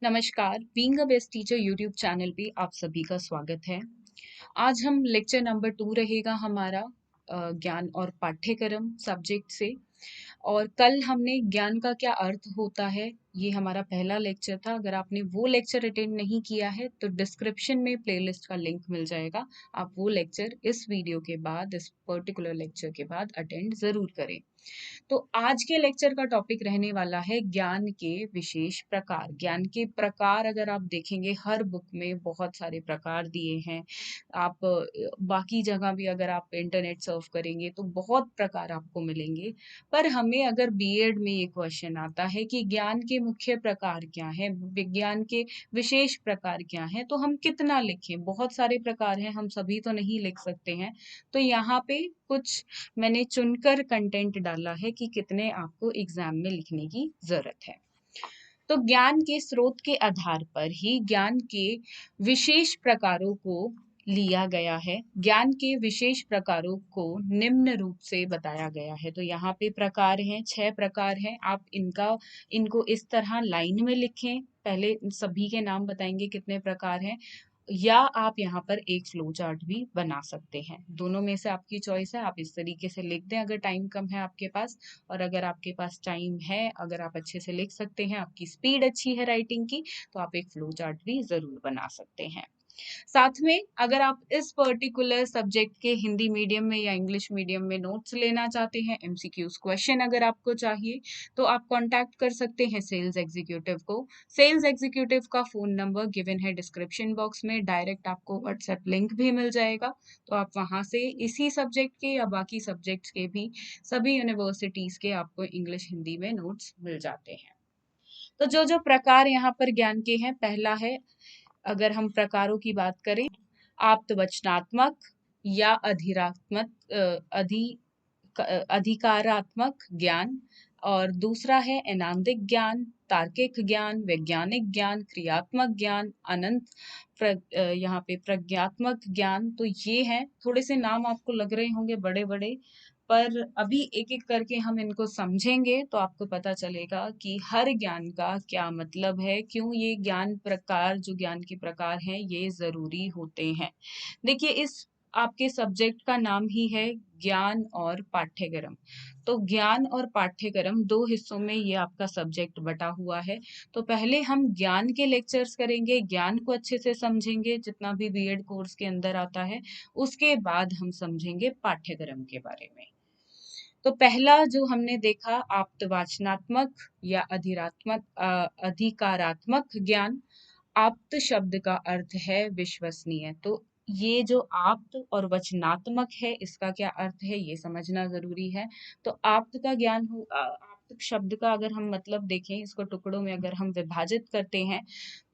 नमस्कार, being a best teacher YouTube channel पे आप सभी का स्वागत है। आज हम लेक्चर नंबर 2 रहेगा हमारा ज्ञान और पाठ्यक्रम सब्जेक्ट से। और कल हमने ज्ञान का क्या अर्थ होता है, ये हमारा पहला लेक्चर था। अगर आपने वो लेक्चर अटेंड नहीं किया है तो डिस्क्रिप्शन में प्लेलिस्ट का लिंक मिल जाएगा। आप वो लेक्चर इस वीडियो के बाद, इस पर्टिकुलर लेक्चर के बाद अटेंड ज़रूर करें। तो आज के लेक्चर का टॉपिक रहने वाला है ज्ञान के विशेष प्रकार। ज्ञान के प्रकार अगर आप देखेंगे, हर बुक में बहुत सारे प्रकार दिए हैं। आप बाकी जगह भी अगर आप इंटरनेट सर्फ करेंगे तो बहुत प्रकार आपको मिलेंगे। पर हमें अगर बीएड में ये क्वेश्चन आता है कि ज्ञान के मुख्य प्रकार क्या हैं, विज्ञान के विशेष प्रकार क्या हैं, तो हम कितना लिखें? बहुत सारे प्रकार हैं, हम सभी तो नहीं लिख सकते हैं। तो यहाँ पे कुछ मैंने चुनकर कंटेंट डाला है कि कितने आपको एग्जाम में लिखने की जरूरत है। तो ज्ञान के स्रोत के आधार पर ही ज्ञान के विशेष प्रकारों को लिया गया है। ज्ञान के विशेष प्रकारों को निम्न रूप से बताया गया है। तो यहाँ पे प्रकार हैं, 6 प्रकार हैं। आप इनको इस तरह लाइन में लिखें। पहले सभी के नाम बताएंगे कितने प्रकार हैं, या आप यहाँ पर एक फ्लो चार्ट भी बना सकते हैं। दोनों में से आपकी चॉइस है। आप इस तरीके से लिख दें अगर टाइम कम है आपके पास, और अगर आपके पास टाइम है, अगर आप अच्छे से लिख सकते हैं, आपकी स्पीड अच्छी है राइटिंग की, तो आप एक फ्लो चार्ट भी जरूर बना सकते हैं। साथ में अगर आप इस पर्टिकुलर सब्जेक्ट के हिंदी मीडियम में या इंग्लिश मीडियम में नोट्स लेना चाहते हैं, एमसीक्यूज क्वेश्चन अगर आपको चाहिए, तो आप कांटेक्ट कर सकते हैं सेल्स एग्जीक्यूटिव को। सेल्स एग्जीक्यूटिव का फोन नंबर गिवन है डिस्क्रिप्शन बॉक्स में। डायरेक्ट आपको व्हाट्सएप लिंक भी मिल जाएगा, तो आप वहां से इसी सब्जेक्ट के या बाकी सब्जेक्ट्स के भी, सभी यूनिवर्सिटीज के आपको इंग्लिश हिंदी में नोट्स मिल जाते हैं। तो जो जो प्रकार यहाँ पर ज्ञान के हैं, पहला है, अगर हम प्रकारों की बात करें, आप्तवचनात्मक या अधिरात्मक अधिकारात्मक ज्ञान। और दूसरा है अनांदिक ज्ञान, तार्किक ज्ञान, वैज्ञानिक ज्ञान, क्रियात्मक ज्ञान, यहाँ पे प्रज्ञात्मक ज्ञान। तो ये हैं, थोड़े से नाम आपको लग रहे होंगे बड़े बड़े, पर अभी एक एक करके हम इनको समझेंगे तो आपको पता चलेगा कि हर ज्ञान का क्या मतलब है, क्यों ये ज्ञान प्रकार, जो ज्ञान के प्रकार हैं, ये जरूरी होते हैं। देखिए, इस आपके सब्जेक्ट का नाम ही है ज्ञान और पाठ्यक्रम। तो ज्ञान और पाठ्यक्रम दो हिस्सों में ये आपका सब्जेक्ट बटा हुआ है। तो पहले हम ज्ञान के लेक्चर्स करेंगे, ज्ञान को अच्छे से समझेंगे जितना भी बीएड कोर्स के अंदर आता है। उसके बाद हम समझेंगे पाठ्यक्रम के बारे में। तो पहला जो हमने देखा, आप्तवाचनात्मक या अधिकारात्मक ज्ञान। आप्त शब्द का अर्थ है विश्वसनीय। तो ये जो आप्त और वचनात्मक है, इसका क्या अर्थ है ये समझना जरूरी है। तो आप्त का ज्ञान हो, आप्त शब्द का अगर हम मतलब देखें, इसको टुकड़ों में अगर हम विभाजित करते हैं,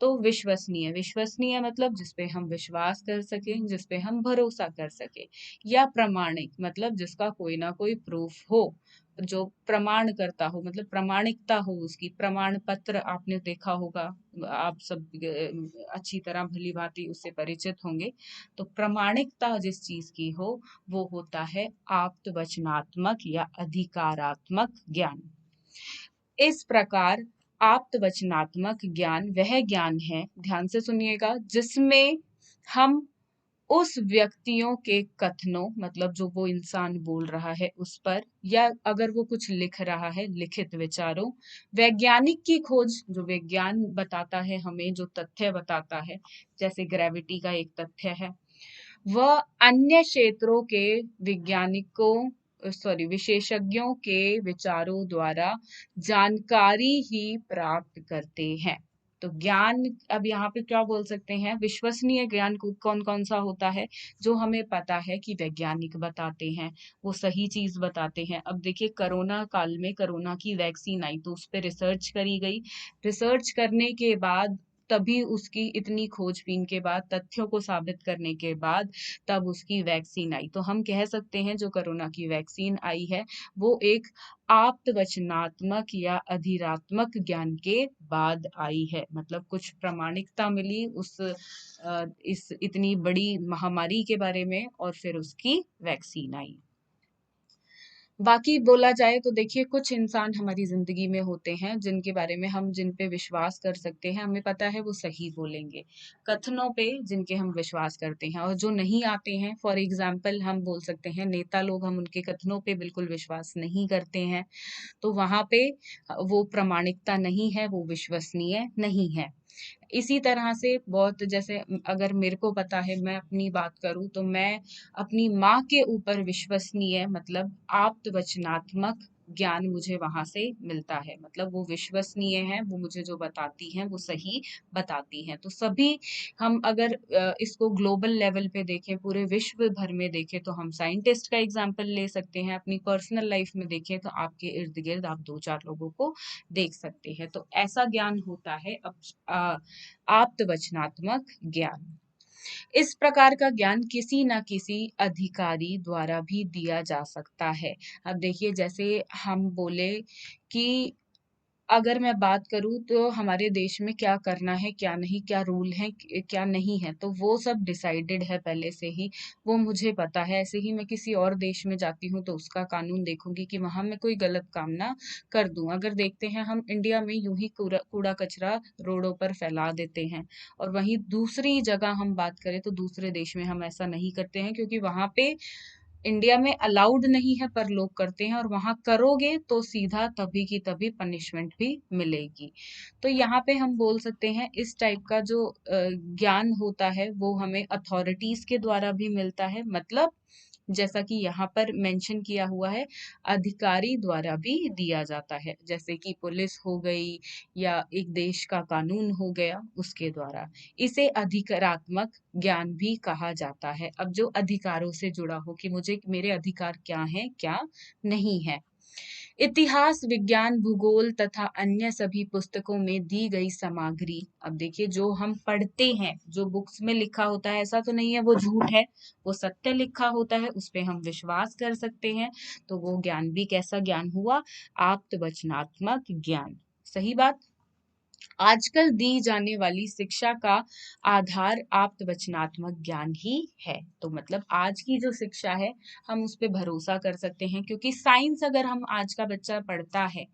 तो विश्वसनीय, विश्वसनीय मतलब जिसपे हम विश्वास कर सकें, जिसपे हम भरोसा कर सके। या प्रमाणिक मतलब जिसका कोई ना कोई प्रूफ हो, जो प्रमाण करता हो, मतलब प्रामाणिकता हो उसकी। प्रमाण पत्र आपने देखा होगा, आप सब अच्छी तरह भली भांति उससे परिचित होंगे। तो प्रामाणिकता जिस चीज की हो, वो होता है आप्तवचनात्मक या अधिकारात्मक ज्ञान। इस प्रकार आप्तवचनात्मक ज्ञान वह ज्ञान है, ध्यान से सुनिएगा, जिसमें हम उस व्यक्तियों के कथनों, मतलब जो वो इंसान बोल रहा है उस पर, या अगर वो कुछ लिख रहा है, लिखित विचारों, वैज्ञानिक की खोज, जो विज्ञान बताता है हमें, जो तथ्य बताता है, जैसे ग्रेविटी का एक तथ्य है, वह अन्य क्षेत्रों के विशेषज्ञों के विचारों द्वारा जानकारी ही प्राप्त करते हैं। तो ज्ञान, अब यहाँ पे क्या बोल सकते हैं, विश्वसनीय ज्ञान कौन कौन सा होता है, जो हमें पता है कि वैज्ञानिक बताते हैं, वो सही चीज बताते हैं। अब देखिए, कोरोना काल में कोरोना की वैक्सीन आई, तो उस पर रिसर्च करी गई। रिसर्च करने के बाद, तभी उसकी इतनी खोजबीन के बाद, तथ्यों को साबित करने के बाद, तब उसकी वैक्सीन आई। तो हम कह सकते हैं जो कोरोना की वैक्सीन आई है, वो एक आप्तवचनात्मक या अधिरात्मक ज्ञान के बाद आई है। मतलब कुछ प्रामाणिकता मिली इस इतनी बड़ी महामारी के बारे में, और फिर उसकी वैक्सीन आई। बाकी बोला जाए तो देखिए कुछ इंसान हमारी जिंदगी में होते हैं जिनके बारे में हम जिन पे विश्वास कर सकते हैं, हमें पता है वो सही बोलेंगे, कथनों पे जिनके हम विश्वास करते हैं। और जो नहीं आते हैं, फॉर एग्जाम्पल हम बोल सकते हैं नेता लोग, हम उनके कथनों पे बिल्कुल विश्वास नहीं करते हैं, तो वहां पे वो प्रामाणिकता नहीं है, वो विश्वसनीय नहीं है। इसी तरह से बहुत, जैसे अगर मेरे को पता है, मैं अपनी बात करूं तो मैं अपनी माँ के ऊपर विश्वसनीय, मतलब आप्त वचनात्मक ज्ञान मुझे वहां से मिलता है, मतलब वो विश्वसनीय है, वो मुझे जो बताती हैं वो सही बताती हैं। तो सभी, हम अगर इसको ग्लोबल लेवल पे देखें, पूरे विश्व भर में देखें, तो हम साइंटिस्ट का एग्जाम्पल ले सकते हैं, अपनी पर्सनल लाइफ में देखें तो आपके इर्द गिर्द आप दो चार लोगों को देख सकते हैं। तो ऐसा ज्ञान होता है आप्तवचनात्मक ज्ञान। इस प्रकार का ज्ञान किसी न किसी अधिकारी द्वारा भी दिया जा सकता है। अब देखिए, जैसे हम बोले कि अगर मैं बात करूँ तो हमारे देश में क्या करना है, क्या नहीं, क्या रूल है, क्या नहीं है, तो वो सब डिसाइडेड है पहले से ही, वो मुझे पता है। ऐसे ही मैं किसी और देश में जाती हूँ तो उसका कानून देखूंगी कि वहां मैं कोई गलत काम ना कर दूं। अगर देखते हैं हम इंडिया में यूं ही कूड़ा कूड़ा कचरा रोडों पर फैला देते हैं, और वहीं दूसरी जगह हम बात करें तो दूसरे देश में हम ऐसा नहीं करते हैं, क्योंकि वहां पे इंडिया में अलाउड नहीं है पर लोग करते हैं, और वहां करोगे तो सीधा तभी की तभी पनिशमेंट भी मिलेगी। तो यहाँ पे हम बोल सकते हैं इस टाइप का जो ज्ञान होता है वो हमें अथॉरिटीज के द्वारा भी मिलता है, मतलब जैसा कि यहाँ पर मेंशन किया हुआ है, अधिकारी द्वारा भी दिया जाता है, जैसे कि पुलिस हो गई या एक देश का कानून हो गया, उसके द्वारा। इसे अधिकारात्मक ज्ञान भी कहा जाता है। अब जो अधिकारों से जुड़ा हो कि मुझे मेरे अधिकार क्या हैं, क्या नहीं है। इतिहास, विज्ञान, भूगोल तथा अन्य सभी पुस्तकों में दी गई सामग्री, अब देखिए जो हम पढ़ते हैं, जो बुक्स में लिखा होता है, ऐसा तो नहीं है वो झूठ है, वो सत्य लिखा होता है, उस पे हम विश्वास कर सकते हैं। तो वो ज्ञान भी कैसा ज्ञान हुआ? आप्तवचनात्मक ज्ञान। सही बात। आजकल दी जाने वाली शिक्षा का आधार आप्तवचनात्मक ज्ञान ही है। तो मतलब आज की जो शिक्षा है, हम उस पे भरोसा कर सकते हैं, क्योंकि साइंस अगर हम आज का बच्चा पढ़ता है,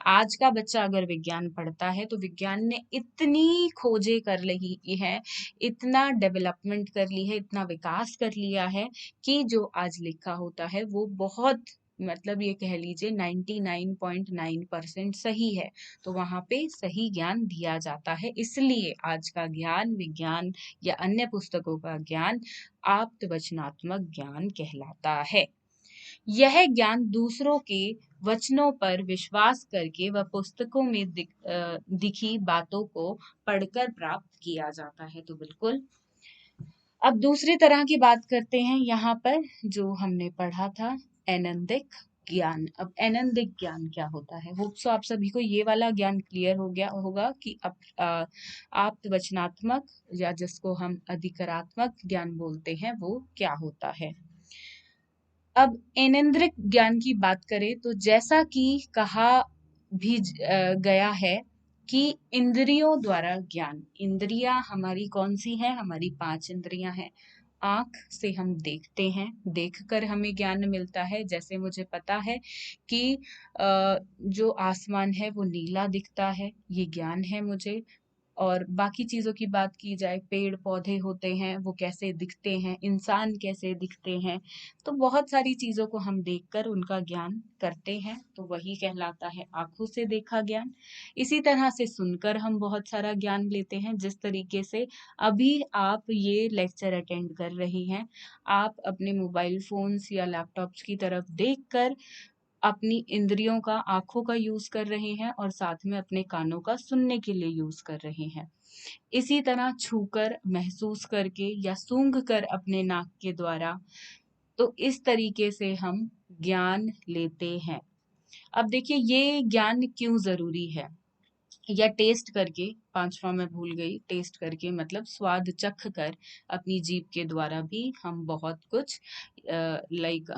आज का बच्चा अगर विज्ञान पढ़ता है, तो विज्ञान ने इतनी खोजें कर ली है, इतना डेवलपमेंट कर ली है, इतना विकास कर लिया है कि जो आज लिखा होता है वो बहुत, मतलब ये कह लीजिए 99.9% सही है। तो वहां पे सही ज्ञान दिया जाता है, इसलिए आज का ज्ञान, विज्ञान या अन्य पुस्तकों का ज्ञान आप्तवचनात्मक ज्ञान कहलाता है। यह ज्ञान दूसरों के वचनों पर विश्वास करके व पुस्तकों में दिखी बातों को पढ़कर प्राप्त किया जाता है। तो बिल्कुल। अब दूसरी तरह की बात करते हैं यहाँ पर, जो हमने पढ़ा था, ऐनंदिक ज्ञान। अब ऐनंदिक ज्ञान क्या होता है? वो तो आप सभी को ये वाला ज्ञान क्लियर हो गया होगा कि आप्त वचनात्मक या जिसको हम अधिकारात्मक ज्ञान बोलते हैं वो क्या होता है। अब ऐनेन्द्रिक ज्ञान की बात करें तो जैसा कि कहा भी गया है कि इंद्रियों द्वारा ज्ञान, इंद्रियां हमारी कौन सी हैं? हमारी 5 इंद्रियां हैं। आंख से हम देखते हैं, देखकर हमें ज्ञान मिलता है, जैसे मुझे पता है कि जो आसमान है वो नीला दिखता है, ये ज्ञान है मुझे। और बाकी चीजों की बात की जाए, पेड़ पौधे होते हैं वो कैसे दिखते हैं, इंसान कैसे दिखते हैं, तो बहुत सारी चीजों को हम देखकर उनका ज्ञान करते हैं, तो वही कहलाता है आंखों से देखा ज्ञान। इसी तरह से सुनकर हम बहुत सारा ज्ञान लेते हैं, जिस तरीके से अभी आप ये लेक्चर अटेंड कर रही हैं, आप अपने मोबाइल फोन्स या लैपटॉप्स की तरफ देखकर अपनी इंद्रियों का, आंखों का यूज कर रहे हैं, और साथ में अपने कानों का सुनने के लिए यूज कर रहे हैं। इसी तरह छूकर, महसूस करके या सूंघ कर अपने नाक के द्वारा, तो इस तरीके से हम ज्ञान लेते हैं। अब देखिए ये ज्ञान क्यों जरूरी है, या टेस्ट करके, पांचवा मैं भूल गई, टेस्ट करके मतलब स्वाद चख कर, अपनी जीभ के द्वारा भी हम बहुत कुछ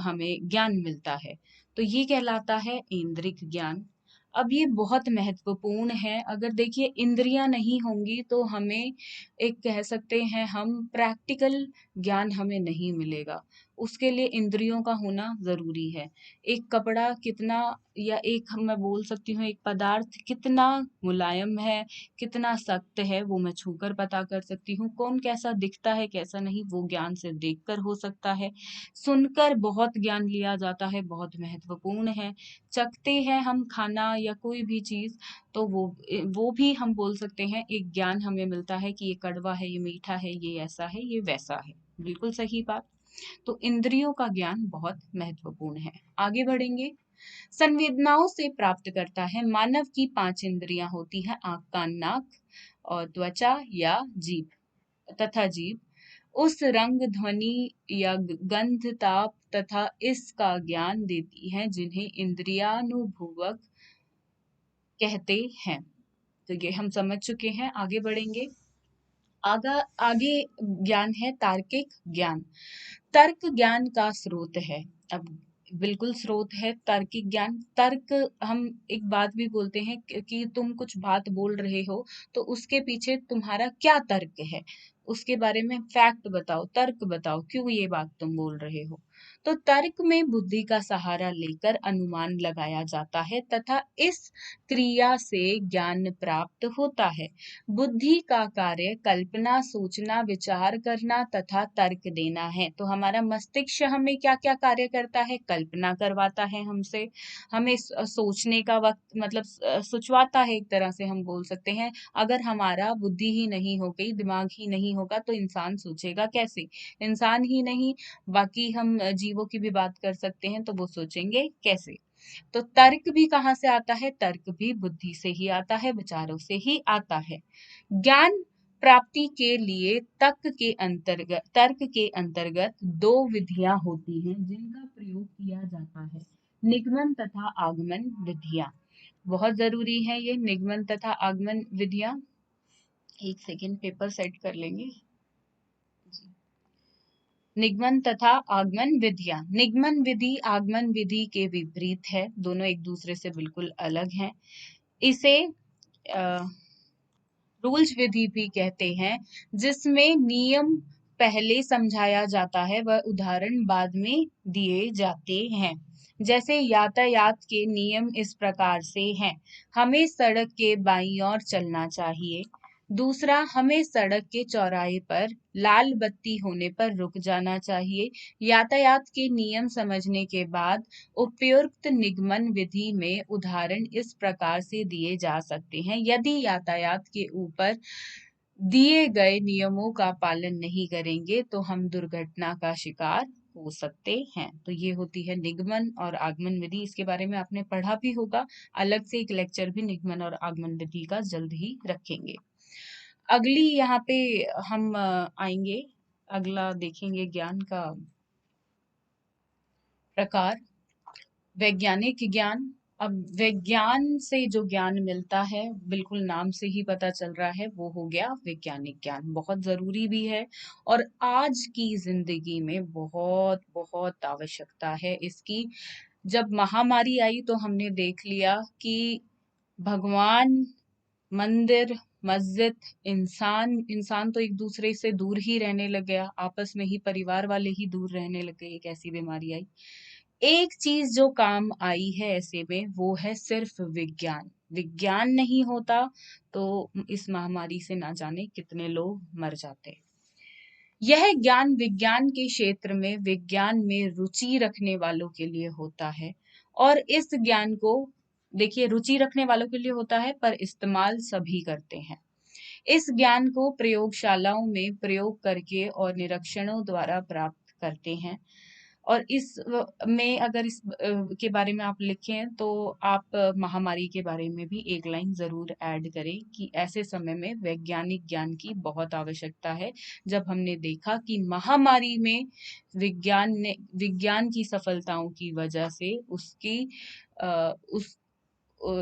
हमें ज्ञान मिलता है। तो ये कहलाता है इंद्रिक ज्ञान। अब ये बहुत महत्वपूर्ण है, अगर देखिए इंद्रियां नहीं होंगी तो हमें, एक कह सकते हैं हम, प्रैक्टिकल ज्ञान हमें नहीं मिलेगा। उसके लिए इंद्रियों का होना जरूरी है। एक कपड़ा कितना, या एक मैं बोल सकती हूँ एक पदार्थ कितना मुलायम है, कितना सख्त है, वो मैं छूकर पता कर सकती हूँ। कौन कैसा दिखता है कैसा नहीं, वो ज्ञान से देखकर हो सकता है। सुनकर बहुत ज्ञान लिया जाता है, बहुत महत्वपूर्ण है। चखते हैं हम खाना या कोई भी चीज, तो वो भी हम बोल सकते हैं एक ज्ञान हमें मिलता है कि ये कड़वा है, ये मीठा है, ये ऐसा है, ये वैसा है। बिल्कुल सही बात। तो इंद्रियों का ज्ञान बहुत महत्वपूर्ण है। आगे बढ़ेंगे। संवेदनाओं से प्राप्त करता है। मानव की 5 इंद्रियां होती है, आंख, कान, नाक और त्वचा या जीभ उस रंग, ध्वनि या गंध, ताप तथा इसका ज्ञान देती हैं, जिन्हें इंद्रियानुभवक कहते हैं। तो ये हम समझ चुके हैं। आगे बढ़ेंगे। आगा आगे ज्ञान है तार्किक ज्ञान। तर्क ज्ञान का स्रोत है। अब बिल्कुल स्रोत है तार्किक ज्ञान। तर्क, हम एक बात भी बोलते हैं कि तुम कुछ बात बोल रहे हो तो उसके पीछे तुम्हारा क्या तर्क है, उसके बारे में फैक्ट बताओ, तर्क बताओ, क्यों ये बात तुम बोल रहे हो। तो तर्क में बुद्धि का सहारा लेकर अनुमान लगाया जाता है तथा इस क्रिया से ज्ञान प्राप्त होता है। बुद्धि का कार्य कल्पना, सोचना, विचार करना तथा तर्क देना है। तो हमारा मस्तिष्क हमें क्या क्या कार्य करता है? कल्पना करवाता है हमसे, हमें सोचने का वक्त मतलब सोचवाता है, एक तरह से हम बोल सकते हैं। अगर हमारा बुद्धि ही नहीं हो गई, दिमाग ही नहीं होगा, तो इंसान सोचेगा कैसे? इंसान ही नहीं, बाकी हम जीवों की भी बात कर सकते हैं, तो वो सोचेंगे कैसे? तो तर्क भी कहाँ से आता है? तर्क भी बुद्धि से ही आता है, विचारों से ही आता है। ज्ञान प्राप्ति के लिए तर्क के अंतर्गत 2 विधियां होती हैं जिनका प्रयोग किया जाता है। निगमन तथा आगमन विधियां बहुत जरूरी है। ये निगमन तथा आगमन विधियां, एक सेकेंड पेपर सेट कर लेंगे। निगमन तथा आगमन विधियां। निगमन विधि आगमन विधि के विपरीत है, दोनों एक दूसरे से बिल्कुल अलग हैं। इसे रूल्स विधि भी कहते हैं, जिसमें नियम पहले समझाया जाता है व उदाहरण बाद में दिए जाते हैं। जैसे यातायात के नियम इस प्रकार से हैं। हमें सड़क के बाईं ओर चलना चाहिए। दूसरा, हमें सड़क के चौराहे पर लाल बत्ती होने पर रुक जाना चाहिए। यातायात के नियम समझने के बाद उपयुक्त निगमन विधि में उदाहरण इस प्रकार से दिए जा सकते हैं। यदि यातायात के ऊपर दिए गए नियमों का पालन नहीं करेंगे तो हम दुर्घटना का शिकार हो सकते हैं। तो ये होती है निगमन और आगमन विधि। इसके बारे में आपने पढ़ा भी होगा। अलग से एक लेक्चर भी निगमन और आगमन विधि का जल्द ही रखेंगे। अगली यहाँ पे हम आएंगे, अगला देखेंगे ज्ञान का प्रकार, वैज्ञानिक ज्ञान। अब विज्ञान से जो ज्ञान मिलता है, बिल्कुल नाम से ही पता चल रहा है, वो हो गया वैज्ञानिक ज्ञान। बहुत जरूरी भी है और आज की जिंदगी में बहुत बहुत आवश्यकता है इसकी। जब महामारी आई तो हमने देख लिया कि भगवान, मंदिर, मस्जिद, इंसान तो एक दूसरे से दूर ही रहने लग गया, आपस में ही परिवार वाले ही दूर रहने लग गए। एक ऐसी बीमारी आई। एक चीज जो काम आई है ऐसे में, वो है सिर्फ विज्ञान। विज्ञान नहीं होता तो इस महामारी से ना जाने कितने लोग मर जाते। यह ज्ञान विज्ञान के क्षेत्र में, विज्ञान में रुचि रखने वालों के लिए होता है। और इस ज्ञान को देखिए, रुचि रखने वालों के लिए होता है पर इस्तेमाल सभी करते हैं। इस ज्ञान को प्रयोगशालाओं में प्रयोग करके और निरीक्षणों द्वारा प्राप्त करते हैं। और में अगर के बारे में आप लिखें तो आप महामारी के बारे में भी एक लाइन जरूर ऐड करें कि ऐसे समय में वैज्ञानिक ज्ञान की बहुत आवश्यकता है। जब हमने देखा कि महामारी में विज्ञान की सफलताओं की वजह से उसकी उस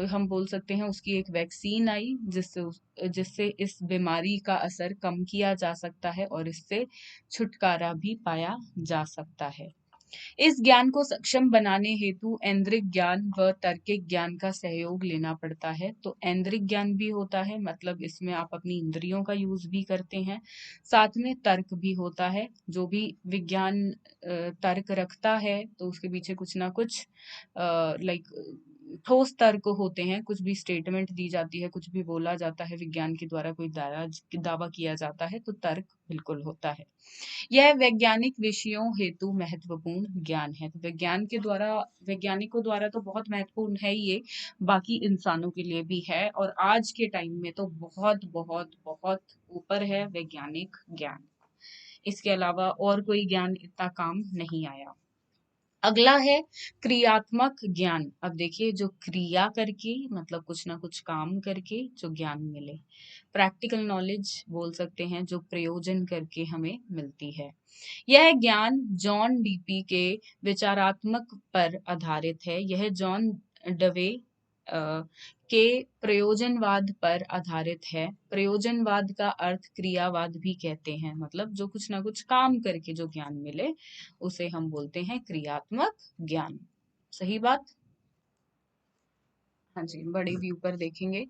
हम बोल सकते हैं उसकी एक वैक्सीन आई, जिससे इस बीमारी का असर कम किया जा सकता है और इससे छुटकारा भी पाया जा सकता है। इस ज्ञान को सक्षम बनाने हेतु ऐन्द्रिक ज्ञान व तार्किक ज्ञान का सहयोग लेना पड़ता है। तो ऐन्द्रिक ज्ञान भी होता है, मतलब इसमें आप अपनी इंद्रियों का यूज भी करते हैं, साथ में तर्क भी होता है। जो भी विज्ञान तर्क रखता है तो उसके पीछे कुछ ना कुछ लाइक ठोस तर्क होते हैं, कुछ भी स्टेटमेंट दी जाती है, कुछ भी बोला जाता है विज्ञान के द्वारा, कोई दावा किया जाता है, तो तर्क बिल्कुल होता है। यह वैज्ञानिक विषयों हेतु महत्वपूर्ण ज्ञान है। तो विज्ञान के द्वारा, वैज्ञानिकों द्वारा तो बहुत महत्वपूर्ण है ये, बाकी इंसानों के लिए भी है, और आज के टाइम में तो बहुत बहुत बहुत ऊपर है वैज्ञानिक ज्ञान। इसके अलावा और कोई ज्ञान इतना काम नहीं आया। अगला है क्रियात्मक ज्ञान। अब देखिए, जो क्रिया करके, मतलब कुछ ना कुछ काम करके जो ज्ञान मिले, प्रैक्टिकल नॉलेज बोल सकते हैं, जो प्रयोजन करके हमें मिलती है। यह ज्ञान जॉन डीपी के विचारात्मक पर आधारित है। यह जॉन डवे के प्रयोजनवाद पर आधारित है। प्रयोजनवाद का अर्थ क्रियावाद भी कहते हैं, मतलब जो कुछ ना कुछ काम करके जो ज्ञान मिले उसे हम बोलते हैं क्रियात्मक ज्ञान। सही बात? हाँ जी, बड़े व्यू पर देखेंगे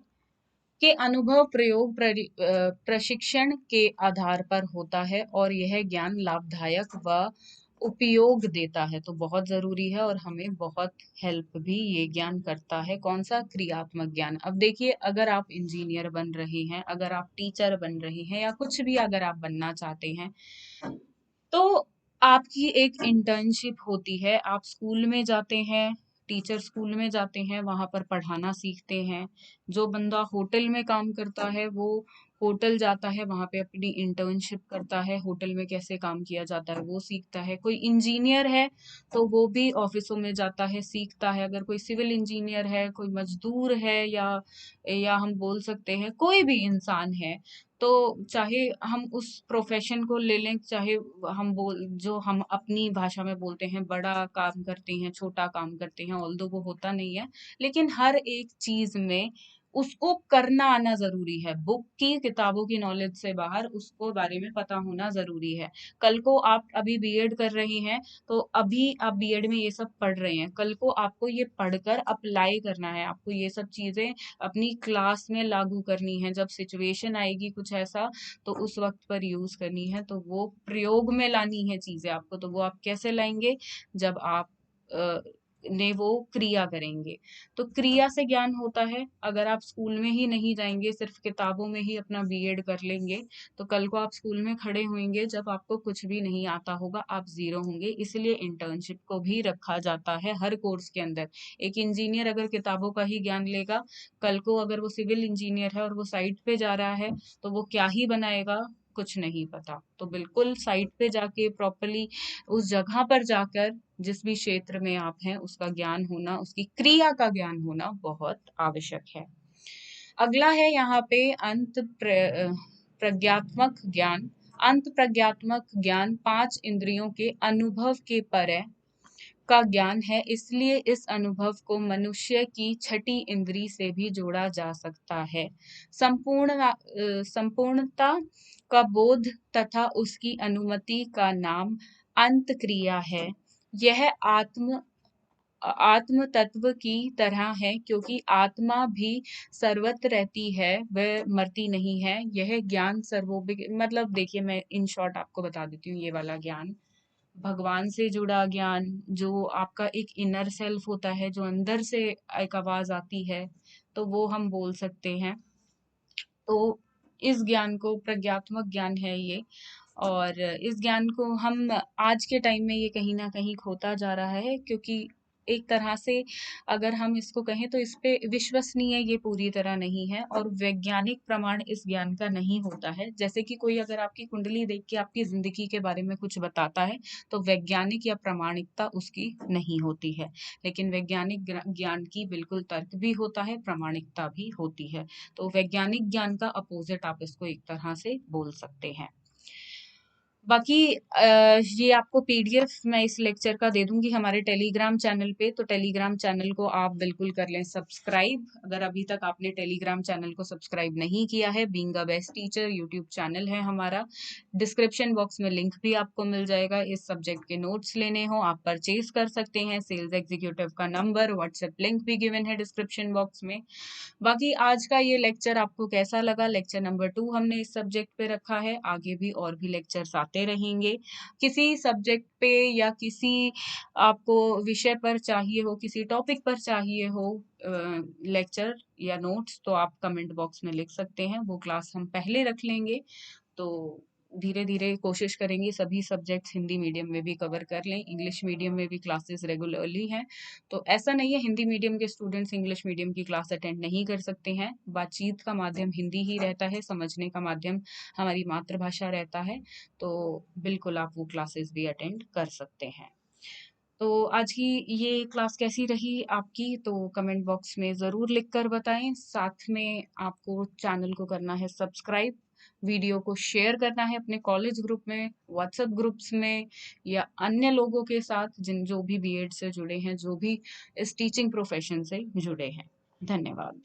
कि अनुभव प्रयोग प्रशिक्षण के आधार पर होता है और यह ज्ञान लाभदायक व उपयोग देता है। तो बहुत जरूरी है और हमें बहुत हेल्प भी ये ज्ञान करता है। कौन सा? क्रियात्मक ज्ञान। अब देखिए, अगर आप इंजीनियर बन रहे हैं, अगर आप टीचर बन रहे हैं, या कुछ भी अगर आप बनना चाहते हैं, तो आपकी एक इंटर्नशिप होती है। आप स्कूल में जाते हैं, टीचर स्कूल में जाते हैं, वहां पर पढ़ाना सीखते हैं। जो बंदा होटल में काम करता है वो होटल जाता है, वहां पे अपनी इंटर्नशिप करता है, होटल में कैसे काम किया जाता है वो सीखता है। कोई इंजीनियर है तो वो भी ऑफिसों में जाता है, सीखता है। अगर कोई सिविल इंजीनियर है, कोई मजदूर है, या हम बोल सकते हैं कोई भी इंसान है, तो चाहे हम उस प्रोफेशन को ले लें, चाहे हम बोल जो हम अपनी भाषा में बोलते हैं बड़ा काम करते हैं, छोटा काम करते हैं, ऑल्दो वो होता नहीं है, लेकिन हर एक चीज में उसको करना आना जरूरी है। बुक की, किताबों की नॉलेज से बाहर उसको बारे में पता होना जरूरी है। कल को आप अभी बीएड कर रहे हैं, तो अभी आप बीएड में ये सब पढ़ रहे हैं, कल को आपको ये पढ़कर अप्लाई करना है, आपको ये सब चीजें अपनी क्लास में लागू करनी है। जब सिचुएशन आएगी कुछ ऐसा, तो उस वक्त पर यूज करनी है, तो वो प्रयोग में लानी है चीजें आपको। तो वो आप कैसे लाएंगे? जब आप ने वो क्रिया करेंगे। तो क्रिया से ज्ञान होता है। अगर आप स्कूल में ही नहीं जाएंगे, सिर्फ किताबों में ही अपना बीएड कर लेंगे, तो कल को आप स्कूल में खड़े होंगे जब आपको कुछ भी नहीं आता होगा, आप जीरो होंगे। इसलिए इंटर्नशिप को भी रखा जाता है हर कोर्स के अंदर। एक इंजीनियर अगर किताबों का ही ज्ञान लेगा, कल को अगर वो सिविल इंजीनियर है और वो साइट पे जा रहा है, तो वो क्या ही बनाएगा, कुछ नहीं पता। तो बिल्कुल साइट पे जाके प्रॉपरली उस जगह पर जाकर, जिस भी क्षेत्र में आप हैं, उसका ज्ञान होना, उसकी क्रिया का ज्ञान होना बहुत आवश्यक है। अगला है यहाँ पे प्रज्ञात्मक ज्ञान। अंत प्रज्ञात्मक ज्ञान 5 इंद्रियों के अनुभव के परे का ज्ञान है। इसलिए इस अनुभव को मनुष्य की छठी इंद्री से भी जोड़ा जा सकता है। संपूर्णता का बोध तथा उसकी अनुमति का नाम अंत क्रिया है। यह आत्म तत्व की तरह है, क्योंकि आत्मा भी सर्वत्र रहती है, वह मरती नहीं है। यह ज्ञान सर्वोपरि, मतलब देखिए, मैं इन शॉर्ट आपको बता देती हूँ। ये वाला ज्ञान भगवान से जुड़ा ज्ञान, जो आपका एक इनर सेल्फ होता है, जो अंदर से एक आवाज आती है, तो वो हम बोल सकते हैं। तो इस ज्ञान को प्रज्ञात्मक ज्ञान है ये। और इस ज्ञान को हम आज के टाइम में ये कहीं ना कहीं खोता जा रहा है, क्योंकि एक तरह से अगर हम इसको कहें तो इस पे विश्वसनीय ये पूरी तरह नहीं है, और वैज्ञानिक प्रमाण इस ज्ञान का नहीं होता है। जैसे कि कोई अगर आपकी कुंडली देख के आपकी जिंदगी के बारे में कुछ बताता है, तो वैज्ञानिक या प्रामाणिकता उसकी नहीं होती है। लेकिन वैज्ञानिक ज्ञान की बिल्कुल तर्क भी होता है, प्रामाणिकता भी होती है। तो वैज्ञानिक ज्ञान का अपोजिट आप इसको एक तरह से बोल सकते हैं। बाकी ये आपको पीडीएफ मैं इस लेक्चर का दे दूंगी हमारे टेलीग्राम चैनल पे, तो टेलीग्राम चैनल को आप बिल्कुल कर लें सब्सक्राइब। अगर अभी तक आपने टेलीग्राम चैनल को सब्सक्राइब नहीं किया है, being a best teacher YouTube channel है हमारा। डिस्क्रिप्शन बॉक्स में लिंक भी आपको मिल जाएगा। इस सब्जेक्ट के नोट्स लेने हो आप परचेज कर सकते हैं। सेल्स एग्जीक्यूटिव का नंबर, व्हाट्सएप लिंक भी गिवन है डिस्क्रिप्शन बॉक्स में। बाकी आज का ये लेक्चर आपको कैसा लगा? लेक्चर नंबर 2 हमने इस सब्जेक्ट पे रखा है, आगे भी और भी लेक्चर्स आते रहेंगे। किसी सब्जेक्ट पे या किसी आपको विषय पर चाहिए हो, किसी टॉपिक पर चाहिए हो लेक्चर या नोट्स, तो आप कमेंट बॉक्स में लिख सकते हैं, वो क्लास हम पहले रख लेंगे। तो धीरे धीरे कोशिश करेंगे सभी सब्जेक्ट्स हिंदी मीडियम में भी कवर कर लें। इंग्लिश मीडियम में भी क्लासेस रेगुलरली हैं, तो ऐसा नहीं है हिंदी मीडियम के स्टूडेंट्स इंग्लिश मीडियम की क्लास अटेंड नहीं कर सकते हैं। बातचीत का माध्यम हिंदी ही रहता है, समझने का माध्यम हमारी मातृभाषा रहता है, तो बिल्कुल आप वो क्लासेस भी अटेंड कर सकते हैं। तो आज की ये क्लास कैसी रही आपकी, तो कमेंट बॉक्स में ज़रूर लिख कर बताएं। साथ में आपको चैनल को करना है सब्सक्राइब, वीडियो को शेयर करना है अपने कॉलेज ग्रुप में, व्हाट्सएप ग्रुप्स में, या अन्य लोगों के साथ जो भी बीएड से जुड़े हैं, जो भी इस टीचिंग प्रोफेशन से जुड़े हैं। धन्यवाद।